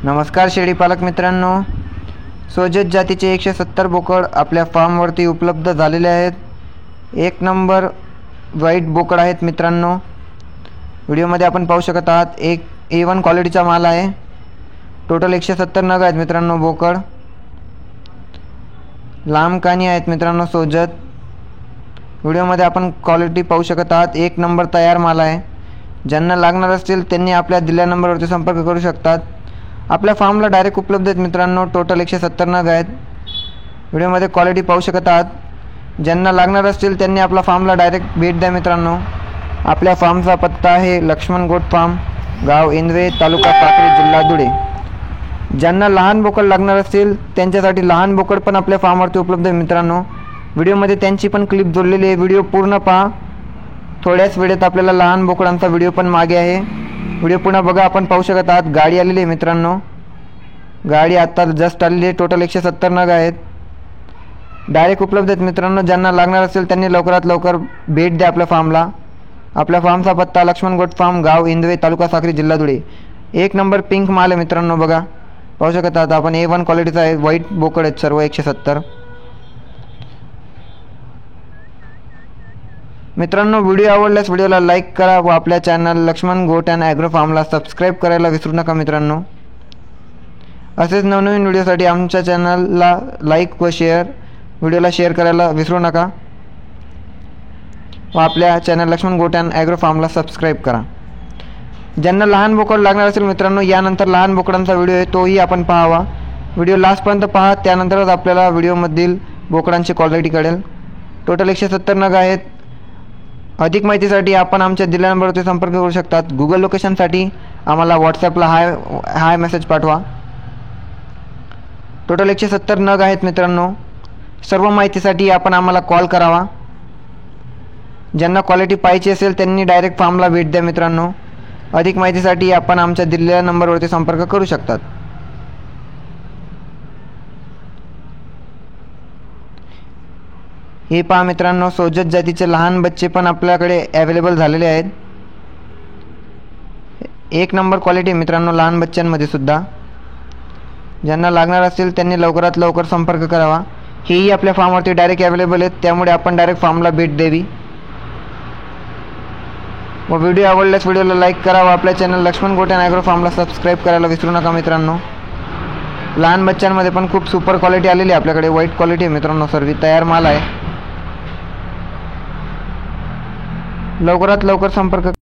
नमस्कार शेळी पालक मित्रांनो, सोजत जातीचे 170 बोकड आपल्या फार्मवरती उपलब्ध झालेले आहेत। एक नंबर व्हाईट बोकड आहेत मित्रांनो। व्हिडिओमध्ये आपण पाहू शकत आहात एक A1 क्वालिटीचा माल आहे। टोटल 170 नग आहेत मित्रांनो बोकड। लांब कानी आहेत मित्रांनो सोजत। व्हिडिओमध्ये आपण क्वालिटी पाहू शकत आहात। एक नंबर तयार माल आहे। ज्यांना लागणार असतील त्यांनी आपल्या दिलेल्या नंबरवरती संपर्क करू शकतात। आपल्या फार्मला डायरेक्ट उपलब्ध आहेत मित्रांनो। टोटल 170 नग आहेत। व्हिडिओमध्ये क्वालिटी पाहू शकत आहात। ज्यांना लागणार असतील त्यांनी आपल्या फार्मला डायरेक्ट भेट द्या मित्रांनो। आपल्या फार्मचा पत्ता आहे लक्ष्मण गोट फार्म, गाव इंदवे, तालुका साक्री, जिल्हा धुळे। ज्यांना लहान बोकड लागणार असतील त्यांच्यासाठी लहान बोकड पण आपल्या फार्मवरती उपलब्ध आहे मित्रांनो। व्हिडिओमध्ये त्यांची पण क्लिप जोडलेली आहे। व्हिडिओ पूर्ण पहा। थोड्याच वेळेत आपल्याला लहान बोकडांचा व्हिडिओ पण मागे आहे। व्हिडिओ पुन्हा बघा। आपण पाहू शकत आहात गाडी आलेली आहे मित्रांनो। गाडी आता जस्ट आलेली आहे। टोटल 170 नग आहेत। डायरेक्ट उपलब्ध आहेत मित्रांनो। ज्यांना लागणार असेल त्यांनी लवकरात लवकर भेट द्या आपल्या फार्मला। आपल्या फार्मचा पत्ता लक्ष्मण गोट फार्म, गाव इंदवे, तालुका साक्री, जिल्हा धुळे। एक नंबर पिंक माल आहे मित्रांनो। बघा पाहू शकत आहात आपण A1 क्वालिटीचा आहे। व्हाईट बोकड आहेत सर्व 170। मित्रांनो व्हिडिओ आवडल्यास व्हिडिओला लाईक करा व आपल्या चॅनल लक्ष्मण गोट अँड ॲग्रो फार्मला सबस्क्राईब करायला विसरू नका मित्रांनो। असेच नवनवीन व्हिडिओसाठी आमच्या चॅनलला लाईक व व्हिडिओला शेअर करायला विसरू नका व आपल्या चॅनल लक्ष्मण गोट अँड ॲग्रो फार्मला सबस्क्राईब करा। ज्यांना लहान बोकड लागणार असेल मित्रांनो, यानंतर लहान बोकडांचा व्हिडिओ आहे तोही आपण पाहावा। व्हिडिओ लास्टपर्यंत पहा, त्यानंतरच आपल्याला व्हिडिओमधील बोकडांची क्वालिटी कळेल। टोटल 170 नग आहेत। अधिक माहितीसाठी आपण आमच्या दिलेल्या नंबरवरती संपर्क करू शकतात। गुगल लोकेशनसाठी आम्हाला व्हॉट्सॲपला हाय मेसेज पाठवा। टोटल 170 नग आहेत मित्रांनो। सर्व माहितीसाठी आपण आम्हाला कॉल करावा। ज्यांना क्वालिटी पाहिजे असेल त्यांनी डायरेक्ट फार्मला भेट द्या मित्रांनो। अधिक माहितीसाठी आपण आमच्या दिलेल्या नंबरवरती संपर्क करू शकतात। हे पहा मित्रांनो, सोजत जातीचे लहान बच्चे पण आपल्याकडे अवेलेबल झालेले आहेत। एक नंबर क्वालिटी मित्रांनो लहान बच्चांमध्ये सुद्धा। ज्यांना लागणार असेल त्यांनी लवकरात लवकर संपर्क करावा। हेही आपल्या फार्मवरती डायरेक्ट अवेलेबल आहेत, त्यामुळे आपण डायरेक्ट फार्मला भेट द्यावी। व व्हिडिओ आवडल्यास व्हिडिओला लाईक करा व आपल्या चॅनल लक्ष्मण गोट अँड ॲग्रो फार्मला सबस्क्राईब करायला विसरू नका मित्रांनो। लहान बच्चांमध्ये पण खूप सुपर क्वालिटी आलेली आहे आपल्याकडे। व्हाईट क्वालिटी आहे मित्रांनो, सर्व तयार माल आहे। लवकरात लवकर संपर्क